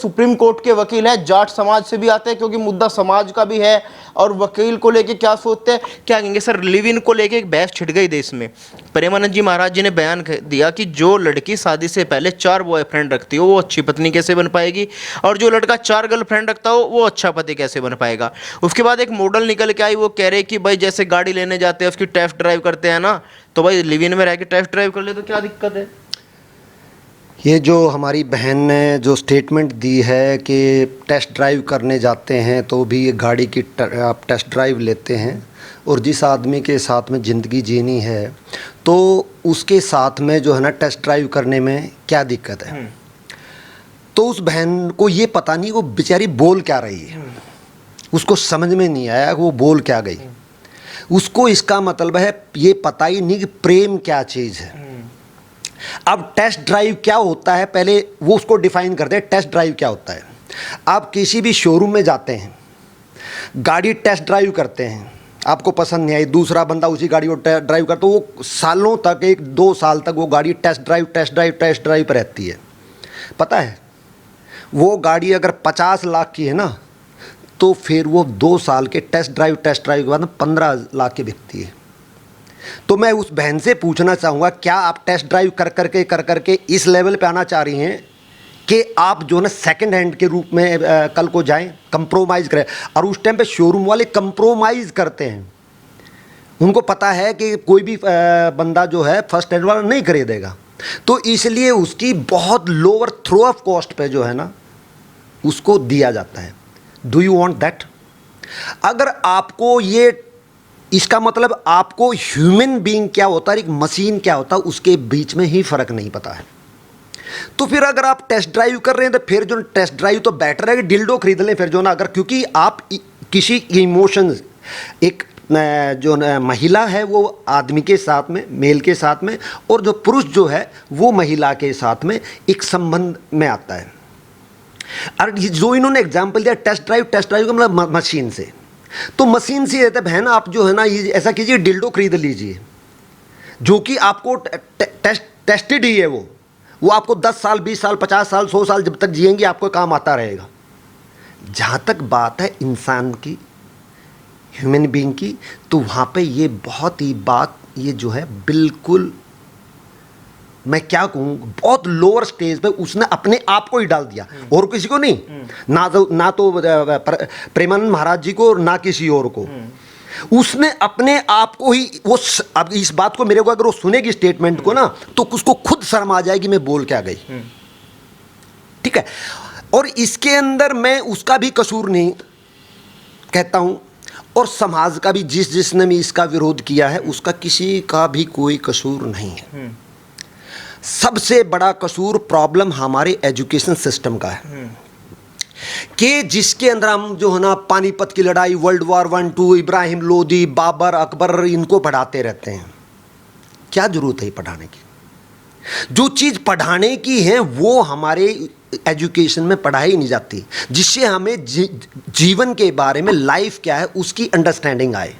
Supreme court के वकील हैं, जाट समाज से भी आते हैं क्योंकि मुद्दा समाज का भी है। और वकील को लेके क्या सोचते हैं, क्या कहेंगे सर, लिव इन को लेके एक बहस छिड़ गई देश में। प्रेमानंद जी महाराज जी ने बयान दिया कि जो लड़की शादी से पहले 4 बॉयफ्रेंड रखती हो वो अच्छी पत्नी कैसे बन पाएगी, और जो लड़का 4 गर्लफ्रेंड रखता हो वो अच्छा पति कैसे बन पाएगा। उसके बाद एक मॉडल निकल के आई, वो कह रहे कि भाई जैसे गाड़ी लेने जाते हैं उसकी टेस्ट ड्राइव करते हैं ना, तो भाई लिव इन में रह के टेस्ट ड्राइव कर ले तो क्या दिक्कत है। ये जो हमारी बहन ने जो स्टेटमेंट दी है कि टेस्ट ड्राइव करने जाते हैं तो भी गाड़ी की आप टेस्ट ड्राइव लेते हैं, और जिस आदमी के साथ में ज़िंदगी जीनी है तो उसके साथ में जो है ना टेस्ट ड्राइव करने में क्या दिक्कत है। तो उस बहन को ये पता नहीं वो बेचारी बोल क्या रही है, उसको समझ में नहीं आया वो बोल क्या गई। उसको इसका मतलब है ये पता ही नहीं कि प्रेम क्या चीज़ है। अब टेस्ट ड्राइव क्या होता है, पहले वो उसको डिफाइन करते हैं। टेस्ट ड्राइव क्या होता है, आप किसी भी शोरूम में जाते हैं, गाड़ी टेस्ट ड्राइव करते हैं, आपको पसंद नहीं आई, दूसरा बंदा उसी गाड़ी को ड्राइव करता, तो वो सालों तक 1-2 साल तक वो गाड़ी टेस्ट ड्राइव पर रहती है। पता है वो गाड़ी अगर 50 लाख की है ना, तो फिर वो 2 साल के टेस्ट ड्राइव के बाद 15 लाख की बिकती है। तो मैं उस बहन से पूछना चाहूँगा, क्या आप टेस्ट ड्राइव कर करके इस लेवल पे आना चाह रही हैं कि आप जो ना सेकंड हैंड के रूप में कल को जाएं, कंप्रोमाइज़ करें। और उस टाइम पे शोरूम वाले कंप्रोमाइज़ करते हैं, उनको पता है कि कोई भी बंदा जो है फर्स्ट हैंड वाला नहीं खरीदेगा, तो इसलिए उसकी बहुत लोअर थ्रो ऑफ कॉस्ट पे जो है ना उसको दिया जाता है। Do you want that? अगर आपको ये, इसका मतलब आपको ह्यूमन बीइंग क्या होता है, एक मशीन क्या होता है, उसके बीच में ही फ़र्क नहीं पता है। तो फिर अगर आप टेस्ट ड्राइव कर रहे हैं तो फिर जो टेस्ट ड्राइव तो बेटर है कि डिल्डो खरीद लें फिर जो ना, अगर क्योंकि आप किसी इमोशंस, एक जो महिला है वो आदमी के साथ में, मेल के साथ में, और जो पुरुष जो है वो महिला के साथ में एक संबंध में आता है। और जो इन्होंने एग्जाम्पल दिया टेस्ट ड्राइव का मतलब मशीन से, तो मशीन से रहता है बहन, आप जो है ना ये ऐसा कीजिए, डिल्डो खरीद लीजिए जो कि आपको टेस्टेड ही है, वो आपको 10 साल 20 साल 50 साल 100 साल जब तक जिएंगे आपको काम आता रहेगा। जहाँ तक बात है इंसान की, ह्यूमन बीइंग की, तो वहाँ पे ये बहुत ही बात ये जो है बिल्कुल, मैं क्या कहूँ, बहुत लोअर स्टेज पे उसने अपने आप को ही डाल दिया और किसी को नहीं, ना तो प्रेमानंद महाराज जी को, ना किसी और को। उसने अपने आप को ही वो, अब इस बात को मेरे को अगर वो सुनेगी स्टेटमेंट को ना, तो उसको खुद शर्म आ जाएगी मैं बोल क्या गई। ठीक है, और इसके अंदर मैं उसका भी कसूर नहीं कहता हूँ, और समाज का भी, जिसने भी इसका विरोध किया है उसका किसी का भी कोई कसूर नहीं है। सबसे बड़ा कसूर, प्रॉब्लम हमारे एजुकेशन सिस्टम का है कि जिसके अंदर हम जो है ना पानीपत की लड़ाई, वर्ल्ड वॉर 1-2, इब्राहिम लोदी, बाबर, अकबर, इनको पढ़ाते रहते हैं। क्या जरूरत है पढ़ाने की? जो चीज़ पढ़ाने की है वो हमारे एजुकेशन में पढ़ाई नहीं जाती, जिससे हमें जीवन के बारे में, लाइफ क्या है उसकी अंडरस्टैंडिंग आए।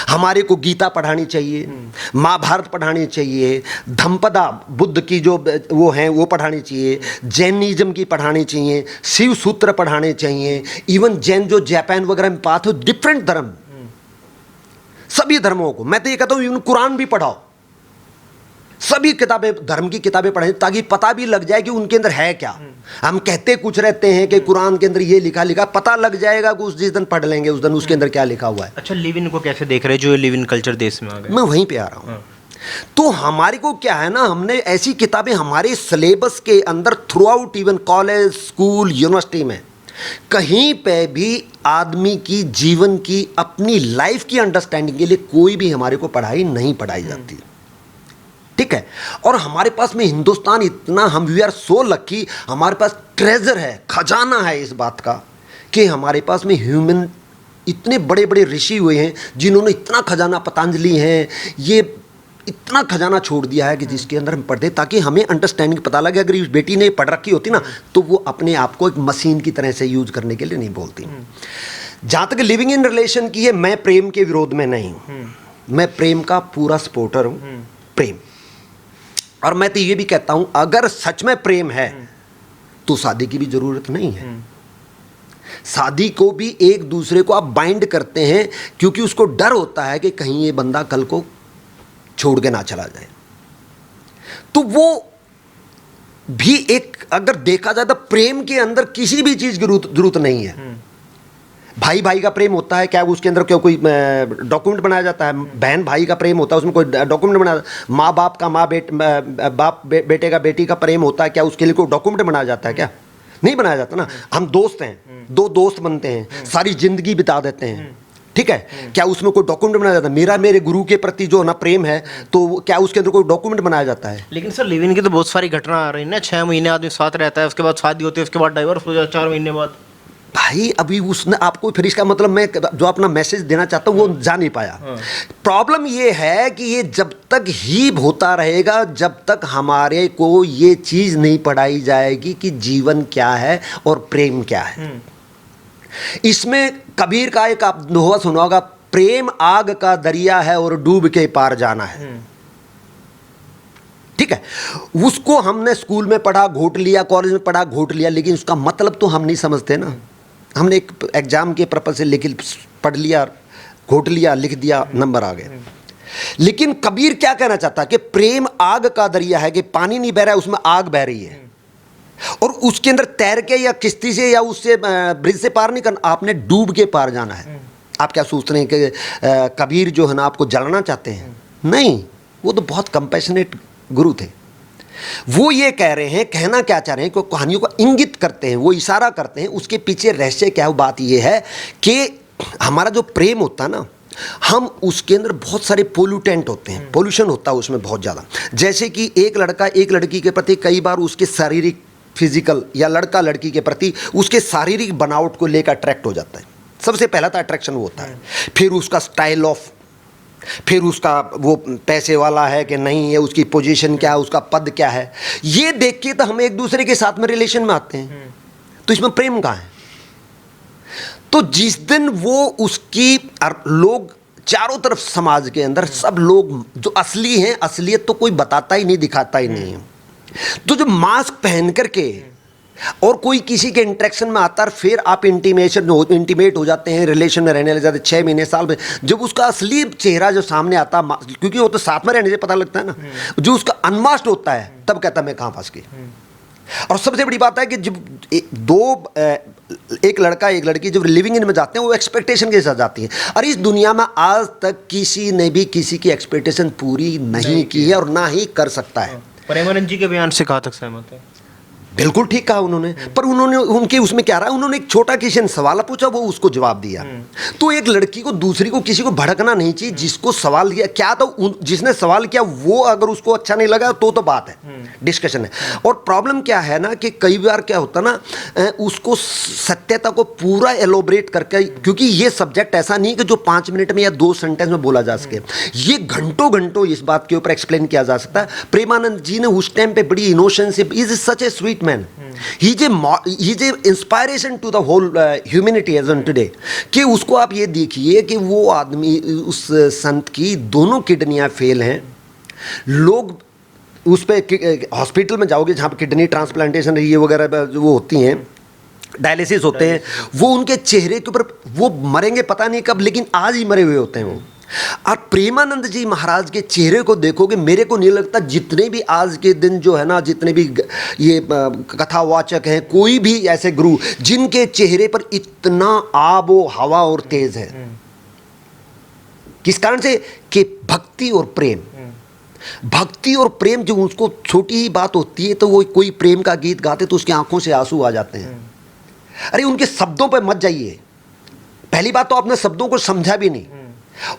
हमारे को गीता पढ़ानी चाहिए, महाभारत पढ़ानी चाहिए, धम्पदा बुद्ध की जो वो हैं वो पढ़ानी चाहिए, जैनिज्म की पढ़ानी चाहिए, शिव सूत्र पढ़ाने चाहिए। इवन जैन जो जापान वगैरह में बात हो, डिफरेंट धर्म, सभी धर्मों को, मैं तो ये कहता हूँ इवन कुरान भी पढ़ाओ, सभी किताबें, धर्म की किताबें पढ़ें, ताकि पता भी लग जाए कि उनके अंदर है क्या। हम कहते कुछ रहते हैं कि कुरान के अंदर ये लिखा, पता लग जाएगा कि उस जिस दिन पढ़ लेंगे उस दिन उसके अंदर क्या लिखा हुआ है। अच्छा, लिव इन को कैसे देख रहे हैं, जो लिव इन कल्चर देश में आ गया? मैं वहीं पे आ रहा हूँ। तो हमारे को क्या है ना, हमने ऐसी किताबें हमारे सिलेबस के अंदर through out, even college, school, university में, कहीं पे भी आदमी की जीवन की, अपनी लाइफ की अंडरस्टैंडिंग के लिए कोई भी हमारे को पढ़ाई नहीं पढ़ाई जाती। ठीक है, और हमारे पास में हिंदुस्तान इतना, हम वी आर सो लकी, हमारे पास ट्रेजर है, खजाना है इस बात का कि हमारे पास में ह्यूमन इतने बड़े बड़े ऋषि हुए हैं जिन्होंने इतना खजाना, पतंजलि हैं, ये इतना खजाना छोड़ दिया है कि जिसके अंदर हम पढ़ते, ताकि हमें अंडरस्टैंडिंग पता लगे। अगर इस बेटी ने पढ़ रखी होती ना तो वो अपने आप को एक मशीन की तरह से यूज करने के लिए नहीं बोलती। जहाँ तक लिविंग इन रिलेशन की है, मैं प्रेम के विरोध में नहीं हूँ, मैं प्रेम का पूरा सपोर्टर हूँ, प्रेम। और मैं तो ये भी कहता हूँ अगर सच में प्रेम है तो शादी की भी ज़रूरत नहीं है। शादी को भी एक दूसरे को आप बाइंड करते हैं क्योंकि उसको डर होता है कि कहीं ये बंदा कल को छोड़ के ना चला जाए। तो वो भी एक, अगर देखा जाए तो प्रेम के अंदर किसी भी चीज़ की जरूरत नहीं है। भाई भाई का प्रेम होता है, क्या उसके अंदर क्या कोई डॉक्यूमेंट बनाया जाता है? बहन भाई का प्रेम होता है, उसमें कोई डॉक्यूमेंट बनाया? माँ बाप का बाप बेटे का बेटी का प्रेम होता है, क्या उसके लिए कोई डॉक्यूमेंट बनाया जाता है? क्या नहीं बनाया जाता ना। हम दोस्त हैं, दो दोस्त बनते हैं, सारी जिंदगी बिता देते हैं, ठीक है, क्या उसमें कोई डॉक्यूमेंट बनाया जाता है? मेरा मेरे गुरु के प्रति जो ना प्रेम है, तो क्या उसके अंदर कोई डॉक्यूमेंट बनाया जाता है? लेकिन सर लिव इन की तो बहुत सारी घटना आ रही है ना, 6 महीने आदमी साथ रहता है, उसके बाद शादी होती है, उसके बाद डाइवोर्स हो जाता है 4 महीने बाद। भाई अभी उसने आपको, फिर इसका मतलब मैं जो अपना मैसेज देना चाहता हूँ वो जा नहीं पाया। प्रॉब्लम ये है कि ये जब तक ही होता रहेगा, जब तक हमारे को ये चीज़ नहीं पढ़ाई जाएगी कि जीवन क्या है और प्रेम क्या है। इसमें कबीर का एक आप दोहा सुना होगा, प्रेम आग का दरिया है और डूब के पार जाना है। ठीक है, उसको हमने स्कूल में पढ़ा, घोट लिया, कॉलेज में पढ़ा, घोट लिया, लेकिन उसका मतलब तो हम नहीं समझते ना। हमने एक एग्जाम के पर्पज से पढ़ लिया, घोट लिया, लिख दिया, नंबर आ गए। लेकिन कबीर क्या कहना चाहता है कि प्रेम आग का दरिया है, कि पानी नहीं बह रहा है, उसमें आग बह रही है, और उसके अंदर तैर के या किश्ती से या उससे ब्रिज से पार नहीं करना, आपने डूब के पार जाना है। आप क्या सोचते हैं कि कबीर जो है ना आपको जलाना चाहते हैं? नहीं, वो तो बहुत कंपैशनेट गुरु थे। वो ये कह रहे हैं, कहना क्या चाह रहे हैं, कि कहानियों को इंगित करते हैं, वो इशारा करते हैं, उसके पीछे रहस्य क्या है? बात ये है कि हमारा जो प्रेम होता है ना, हम उसके अंदर बहुत सारे पोल्यूटेंट होते हैं, पोल्यूशन होता है उसमें बहुत ज़्यादा। जैसे कि एक लड़का एक लड़की के प्रति कई बार उसके शारीरिक फिजिकल, या लड़का लड़की के प्रति उसके शारीरिक बनावट को लेकर अट्रैक्ट हो जाता है। सबसे पहला तो अट्रैक्शन वो होता है, फिर उसका स्टाइल ऑफ, फिर उसका वो पैसे वाला है कि नहीं है, उसकी पोजीशन क्या है, उसका पद क्या है, ये देख के तो हम एक दूसरे के साथ में रिलेशन में आते हैं। तो इसमें प्रेम कहाँ है? तो जिस दिन वो उसकी, लोग चारों तरफ समाज के अंदर सब लोग जो असली हैं, असलियत तो कोई बताता ही नहीं, दिखाता ही नहीं है। तो जो मास्क पहन करके और कोई किसी के इंटरेक्शन में आता है, फिर आप इंटीमेट हो जाते हैं, रिलेशन में रहने लग जाते 6 महीने साल में, जब उसका असली चेहरा जो सामने आता, क्योंकि वो तो साथ में रहने से पता लगता है ना, जो उसका अनमास्क्ड होता है, तब कहता है मैं कहाँ फंस गई। और सबसे बड़ी बात है कि जब एक लड़का एक लड़की जब लिविंग इन में जाते हैं, वो एक्सपेक्टेशन के साथ जाती है। और इस दुनिया में आज तक किसी ने भी किसी की एक्सपेक्टेशन पूरी नहीं की है और ना ही कर सकता है। प्रेमानंद जी के बयान से कहाँ तक सहमत है? बिल्कुल ठीक कहा उन्होंने, पर उन्होंने उनके उसमें क्या रहा, उन्होंने एक छोटा किसी ने सवाल पूछा, वो उसको जवाब दिया। तो एक लड़की को दूसरी को किसी को भड़कना नहीं चाहिए। जिसको सवाल किया क्या, तो जिसने सवाल किया वो अगर उसको अच्छा नहीं लगा तो बात है, डिस्कशन है। और प्रॉब्लम क्या है ना कि कई बार क्या होता ना, उसको सत्यता को पूरा एलोबरेट करके, क्योंकि ये सब्जेक्ट ऐसा नहीं कि जो 5 मिनट में या 2 सेंटेंस में बोला जा सके, ये घंटों घंटों इस बात के ऊपर एक्सप्लेन किया जा सकता है। प्रेमानंद जी ने उस टाइम पे बड़ी innocence, is such A sweet man. He's a inspiration to the whole humanity as on today. कि उसको आप ये देखिए कि वो आदमी, उस संत की दोनों किडनियां फेल हैं। लोग उस पे हॉस्पिटल में जाओगे जहाँ पे किडनी ट्रांसप्लांटेशन ये वगैरह वो होती हैं, डायलिसिस होते हैं, वो उनके चेहरे के ऊपर वो मरेंगे पता नहीं कब, लेकिन आज ही मरे हुए होते हैं वो। और प्रेमानंद जी महाराज के चेहरे को देखोगे, मेरे को नहीं लगता जितने भी आज के दिन जो है ना, जितने भी ये कथावाचक हैं, कोई भी ऐसे गुरु जिनके चेहरे पर इतना आबो हवा और तेज है। किस कारण से? कि भक्ति और प्रेम, भक्ति और प्रेम जो उसको छोटी ही बात होती है, तो वो कोई प्रेम का गीत गाते तो उसकी आंखों से आंसू आ जाते हैं। अरे उनके शब्दों पर मत जाइए। पहली बात तो आपने शब्दों को समझा भी नहीं,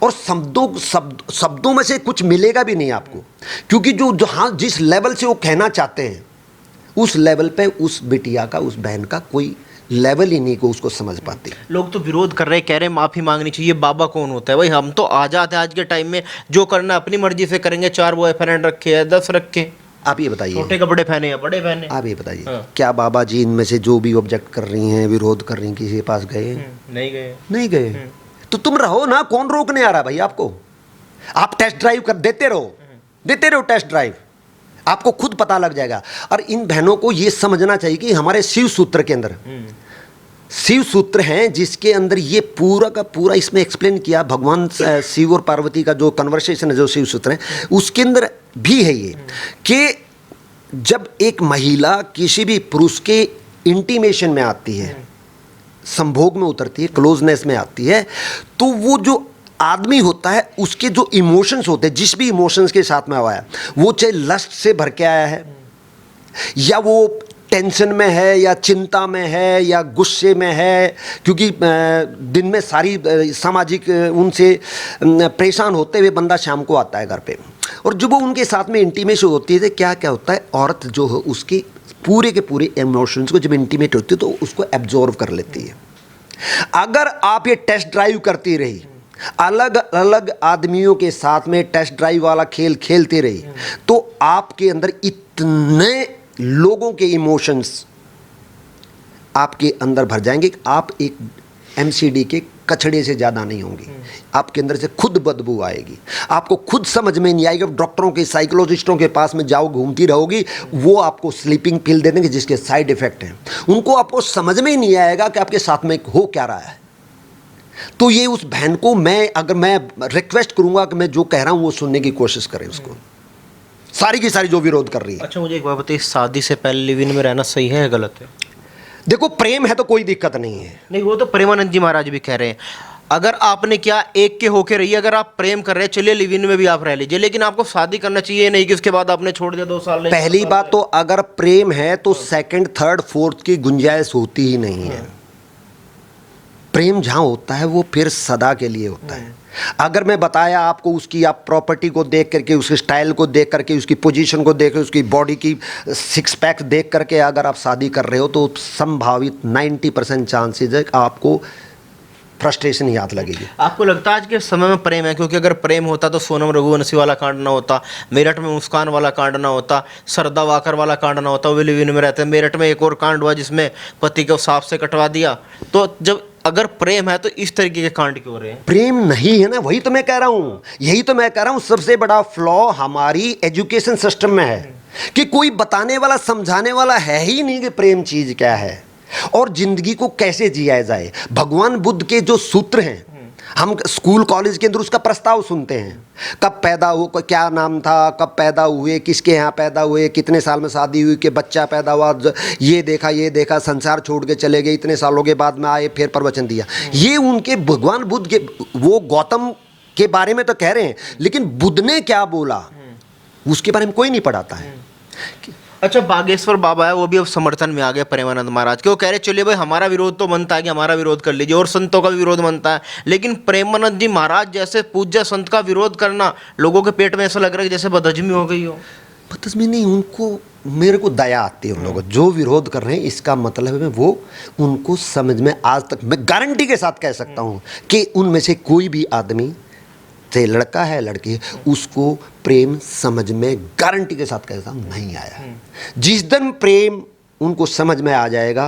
और शब्दों में से कुछ मिलेगा भी नहीं आपको, क्योंकि जो हाँ जिस लेवल से वो कहना चाहते हैं, उस लेवल पे उस बिटिया का, उस बहन का कोई लेवल ही नहीं को उसको समझ पाते। लोग तो विरोध कर रहे हैं, कह रहे हैं माफ़ी मांगनी चाहिए। बाबा कौन होता है भाई? हम तो आज़ाद है आज के टाइम में, जो करना अपनी मर्जी से करेंगे। 4 बॉयफ्रेंड रखे हैं, 10 रखे। आप ये बताइए, छोटे कपड़े पहने या बड़े पहने, आप ये बताइए, क्या बाबा जी इनमें से जो भी ऑब्जेक्ट कर रही हैं, विरोध कर रही हैं, किसी के पास गए? नहीं गए, नहीं गए। तो तुम रहो ना, कौन रोकने आ रहा भाई आपको? आप टेस्ट ड्राइव कर देते रहो टेस्ट ड्राइव। आपको खुद पता लग जाएगा। और इन बहनों को ये समझना चाहिए कि हमारे शिव सूत्र के अंदर शिव सूत्र हैं, जिसके अंदर ये पूरा का पूरा इसमें एक्सप्लेन किया भगवान शिव और पार्वती का जो कन्वर्सेशन है, जो शिव सूत्र है, उसके अंदर भी है ये कि जब एक महिला किसी भी पुरुष के इंटीमेशन में आती है, संभोग में उतरती है, क्लोजनेस में आती है, तो वो जो आदमी होता है उसके जो इमोशंस होते हैं, जिस भी इमोशंस के साथ में आया है, वो चाहे लस्ट से भर के आया है, या वो टेंशन में है, या चिंता में है, या गुस्से में है, क्योंकि दिन में सारी सामाजिक उनसे परेशान होते हुए बंदा शाम को आता है घर पे, और जब वो उनके साथ में इंटीमेशन होती है तो क्या क्या होता है, औरत जो है उसकी पूरे के पूरे इमोशंस को जब इंटीमेट होती है तो उसको एब्जॉर्व कर लेती है। अगर आप ये टेस्ट ड्राइव करती रही, अलग अलग आदमियों के साथ में टेस्ट ड्राइव वाला खेल खेलती रही, तो आपके अंदर इतने लोगों के इमोशंस आपके अंदर भर जाएंगे कि आप एक एमसीडी के कचड़े से ज़्यादा नहीं होंगे। आपके अंदर से खुद बदबू आएगी, आपको खुद समझ में नहीं आएगा। डॉक्टरों के, साइकोलॉजिस्टों के पास में जाओ, घूमती रहोगी, वो आपको स्लीपिंग पिल दे देंगे जिसके साइड इफेक्ट हैं, उनको आपको समझ में ही नहीं आएगा कि आपके साथ में हो क्या रहा है। तो ये उस बहन को मैं रिक्वेस्ट करूंगा कि मैं जो कह रहा हूं वो सुनने की कोशिश करें, उसको सारी की सारी जो विरोध कर रही है। अच्छा, मुझे एक बात बताइए, शादी से पहले लिव इन में रहना सही है या गलत है? देखो, प्रेम है तो कोई दिक्कत नहीं है। नहीं, वो तो प्रेमानंद जी महाराज भी कह रहे हैं, अगर आपने क्या एक के होके रहिए, अगर आप प्रेम कर रहे हैं चलिए लिव इन में भी आप रह लीजिए, लेकिन आपको शादी करना चाहिए नहीं कि उसके बाद आपने छोड़ दिया 2 साल। पहली बात तो अगर प्रेम है तो सेकंड, थर्ड, फोर्थ की गुंजाइश होती ही नहीं है। प्रेम जहां होता है वो फिर सदा के लिए होता है। अगर मैं बताया आपको, उसकी आप प्रॉपर्टी को देख करके, उसके स्टाइल को देख करके, उसकी पोजीशन को देख करके, उसकी बॉडी की 6 पैक देख करके अगर आप शादी कर रहे हो तो संभावित 90% चांसेज है आपको फ्रस्ट्रेशन याद लगेगी। आपको लगता है आज के समय में प्रेम है? क्योंकि अगर प्रेम होता तो सोनम रघुवंशी वाला कांड ना होता, मेरठ में मुस्कान वाला कांड ना होता, सरदा वाकर वाला कांड ना होता, वो लिव इन में रहते हैं। मेरठ में एक और कांड हुआ जिसमें पति को सांप से कटवा दिया। तो जब अगर प्रेम है तो इस तरीके के कांड क्यों हो रहे हैं? प्रेम नहीं है ना, वही तो मैं कह रहा हूं, यही तो मैं कह रहा हूं। सबसे बड़ा फ्लॉ हमारी एजुकेशन सिस्टम में है कि कोई बताने वाला, समझाने वाला है ही नहीं कि प्रेम चीज क्या है और जिंदगी को कैसे जिया जाए। भगवान बुद्ध के जो सूत्र हैं, हम स्कूल कॉलेज के अंदर उसका प्रस्ताव सुनते हैं, कब पैदा हो, क्या नाम था, कब पैदा हुए, किसके यहाँ पैदा हुए, कितने साल में शादी हुई, कि बच्चा पैदा हुआ, ये देखा, संसार छोड़ के चले गए, इतने सालों के बाद में आए, फिर प्रवचन दिया। ये उनके भगवान बुद्ध के, वो गौतम के बारे में तो कह रहे हैं, लेकिन बुद्ध ने क्या बोला उसके बारे में कोई नहीं पढ़ाता है। अच्छा, बागेश्वर बाबा है, वो भी अब समर्थन में आ गए प्रेमानंद महाराज के। वो कह रहे चलिए भाई, हमारा विरोध तो बनता है कि हमारा विरोध कर लीजिए, और संतों का भी विरोध बनता है, लेकिन प्रेमानंद जी महाराज जैसे पूज्य संत का विरोध करना, लोगों के पेट में ऐसा लग रहा है जैसे बदहजमी हो गई हो। बदहजमी नहीं, उनको, मेरे को दया आती है उन लोगों जो विरोध कर रहे हैं। इसका मतलब है वो उनको समझ में, आज तक मैं गारंटी के साथ कह सकता हूँ कि उनमें से कोई भी आदमी, चाहे लड़का है लड़की है, उसको प्रेम समझ में गारंटी के साथ कहता हूं नहीं आया। जिस दिन प्रेम उनको समझ में आ जाएगा,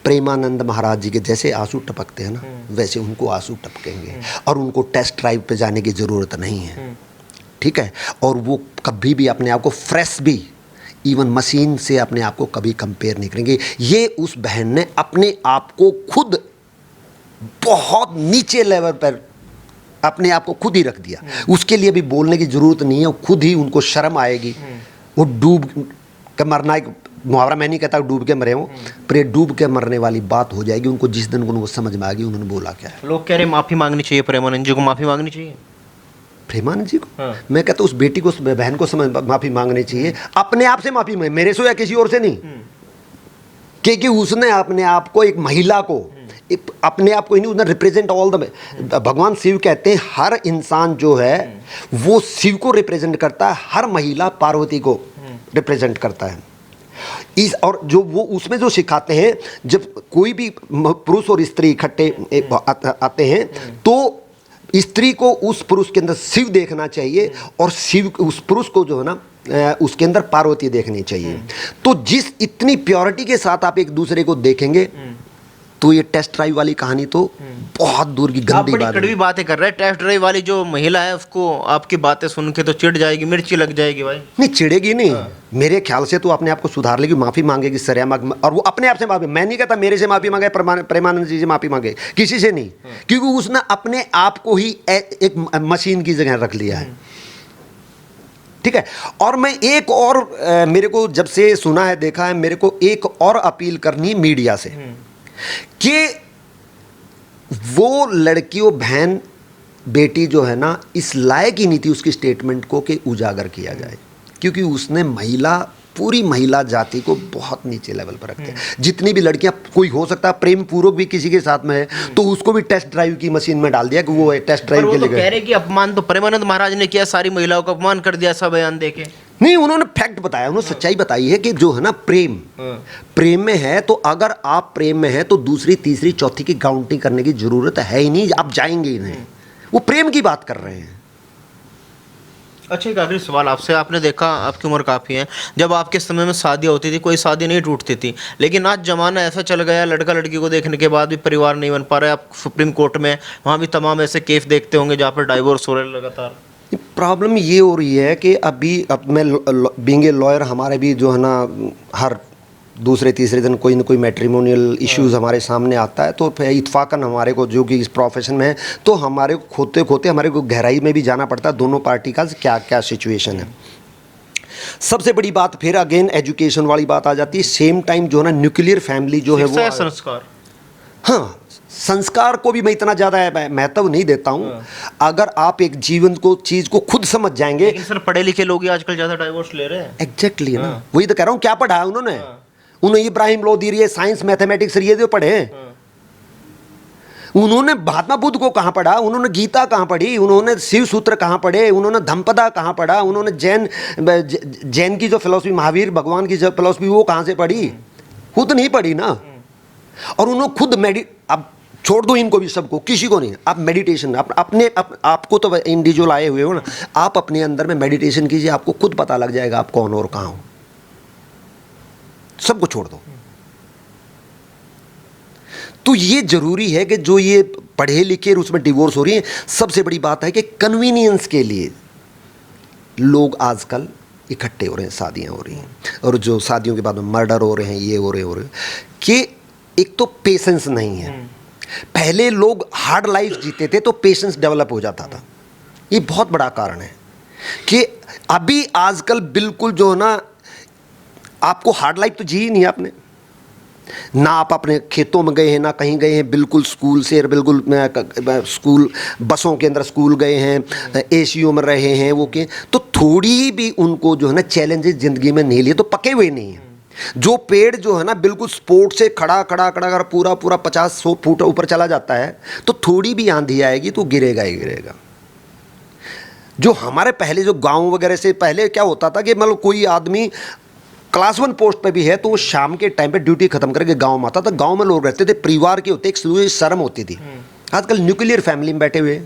प्रेमानंद महाराज जी के जैसे आंसू टपकते हैं ना, वैसे उनको आंसू टपकेंगे और उनको टेस्ट ड्राइव पे जाने की ज़रूरत नहीं है, ठीक है। और वो कभी भी अपने आप को फ्रेश भी, इवन मशीन से अपने आप को कभी कंपेयर नहीं करेंगे। ये उस बहन ने अपने आप को खुद बहुत नीचे लेवल पर अपने आप को खुद ही रख दिया। उसके लिए भी बोलने की जरूरत नहीं है, खुद ही उनको शर्म आएगी। वो डूब के मरना, एक मुहावरा मैं नहीं कहता डूब के मरे हो, पर डूब के मरने वाली बात हो जाएगी उनको जिस दिन उनको समझ में आ गई उन्होंने बोला क्या है। लोग कह रहे माफी मांगनी चाहिए, प्रेमानंद जी को माफी मांगनी चाहिए। प्रेमानंद जी को मैं कहता हूँ उस बेटी को, बहन को माफी मांगनी चाहिए, अपने आप से माफी मांगे, मेरे से या किसी और से नहीं, क्योंकि उसने अपने आप को, एक महिला को, अपने आप को ही नहीं, उसने रिप्रेजेंट ऑल द, भगवान शिव कहते हैं हर इंसान जो है वो शिव को रिप्रेजेंट करता है, हर महिला पार्वती को रिप्रेजेंट करता है। इस, और जो वो उसमें जो सिखाते हैं, जब कोई भी पुरुष और स्त्री इकट्ठे आते हैं तो स्त्री को उस पुरुष के अंदर शिव देखना चाहिए और शिव उस पुरुष को जो है ना उसके अंदर पार्वती देखनी चाहिए। तो जिस इतनी प्योरिटी के साथ आप एक दूसरे को देखेंगे तो ये टेस्ट ड्राइव वाली कहानी तो बहुत दूर की आप गंदी बड़ी बात कड़वी है। बातें कर रहे हैं। टेस्ट ड्राइव वाली जो महिला है उसको आपकी बातें सुन के तो चिढ़ जाएगी, मिर्ची लग जाएगी भाई। नहीं चिढ़ेगी नहीं, मेरे ख्याल से तो अपने आप को सुधार लेगी, माफी मांगेगी सरेआम, और वो अपने आप से माफी, मैं नहीं कहता मेरे से माफी मांगे, प्रेमानंद जी से माफी मांगे, किसी से नहीं, क्योंकि उसने अपने आप को ही एक मशीन की जगह रख लिया है। ठीक है। और मैं एक और मेरे को जब से सुना है देखा है, मेरे को एक और अपील करनी है मीडिया से कि वो लड़कियों बहन बेटी जो है ना इस लायक ही नहीं थी उसकी स्टेटमेंट को कि उजागर किया जाए, क्योंकि उसने पूरी महिला जाति को बहुत नीचे लेवल पर रखते हैं। जितनी भी लड़कियां, कोई हो सकता है प्रेम पूर्वक भी किसी के साथ में है तो उसको भी टेस्ट ड्राइव की मशीन में डाल दिया कि वो टेस्ट ड्राइव के लिए कह रहे कि अपमान तो प्रेमानंद महाराज ने किया, सारी महिलाओं का अपमान कर दिया ऐसा बयान देके। नहीं, उन्होंने फैक्ट बताया, उन्होंने सच्चाई बताई है कि जो है ना प्रेम में है, तो अगर आप प्रेम में है तो दूसरी तीसरी चौथी की काउंटिंग करने की जरूरत है ही नहीं, आप जाएंगे ही नहीं। वो प्रेम की बात कर रहे हैं। अच्छा, एक आखिरी सवाल आपसे। आपने देखा, आपकी उम्र काफ़ी है, जब आपके समय में शादियाँ होती थी कोई शादी नहीं टूटती थी, लेकिन आज ज़माना ऐसा चल गया, लड़का लड़की को देखने के बाद भी परिवार नहीं बन पा रहा है। आप सुप्रीम कोर्ट में वहाँ भी तमाम ऐसे केस देखते होंगे जहाँ पर डाइवोर्स हो रहे हैं लगातार। प्रॉब्लम ये हो रही है कि अब मैं बीइंग ए लॉयर, हमारे भी जो है ना हर दूसरे तीसरे दिन कोई ना कोई मैट्रिमोनियल इश्यूज़ हमारे सामने आता है, तो इत्फाकन हमारे को जो कि इस प्रोफेशन में है तो हमारे को खोते खोते हमारे को गहराई में भी जाना पड़ता है दोनों पार्टी का क्या क्या सिचुएशन है। सबसे बड़ी बात फिर अगेन एजुकेशन वाली बात आ जाती है। सेम टाइम जो है ना न्यूक्लियर फैमिली जो है वो संस्कार, हाँ, संस्कार को भी मैं इतना ज़्यादा महत्व नहीं देता हूँ। अगर आप एक जीवन को चीज़ को खुद समझ जाएंगे। लेकिन सर पढ़े लिखे लोग ही आजकल ज़्यादा डाइवोर्स ले रहे हैं। एग्जैक्टली ना, वही तो कह रहा हूँ। क्या पढ़ा है उन्होंने? उन्होंने इब्राहिम लोधी ये साइंस मैथमेटिक्स ये जो पढ़े हैं। उन्होंने महात्मा बुद्ध को कहाँ पढ़ा? उन्होंने गीता कहाँ पढ़ी? उन्होंने शिव सूत्र कहाँ पढ़े? उन्होंने धम्पदा कहाँ पढ़ा? उन्होंने जैन की जो फिलॉसफी, महावीर भगवान की जो फिलॉसफी वो कहाँ से पढ़ी? खुद नहीं पढ़ी ना। और उन्होंने खुद अब छोड़ दो इनको भी, सबको, किसी को नहीं। आप मेडिटेशन आपको तो इंडिविजुअल आए हुए हो ना, आप अपने अंदर में मेडिटेशन कीजिए, आपको खुद पता लग जाएगा आप कौन और कहाँ हो। सबको छोड़ दो। तो ये जरूरी है कि जो ये पढ़े लिखे और उसमें डिवोर्स हो रही है, सबसे बड़ी बात है कि कन्वीनियंस के लिए लोग आजकल इकट्ठे हो रहे हैं, शादियां हो रही हैं, और जो शादियों के बाद में मर्डर हो रहे हैं, ये हो रहे कि एक तो पेशेंस नहीं है। पहले लोग हार्ड लाइफ जीते थे तो पेशेंस डेवलप हो जाता था। ये बहुत बड़ा कारण है कि अभी आजकल बिल्कुल जो है ना, आपको हार्ड लाइफ तो जी ही नहीं आपने ना, आप अपने खेतों में गए हैं ना कहीं गए हैं, बिल्कुल स्कूल से बिल्कुल स्कूल बसों के अंदर स्कूल गए हैं, एसीओ में रहे हैं वो के, तो थोड़ी भी उनको जो है ना चैलेंजेस ज़िंदगी में नहीं लिए तो पके हुए नहीं हैं। जो पेड़ जो है ना बिल्कुल स्पोर्ट से खड़ा अगर पूरा 50-100 फुट ऊपर चला जाता है तो थोड़ी भी आंधी आएगी तो गिरेगा ही गिरेगा। जो हमारे पहले जो गाँव वगैरह से पहले क्या होता था कि मतलब कोई आदमी क्लास 1 पोस्ट पे भी है तो वो शाम के टाइम पे ड्यूटी खत्म करके गांव में आता था। गांव में लोग रहते थे, परिवार के होते, एक शर्म होती थी। आजकल न्यूक्लियर फैमिली में बैठे हुए,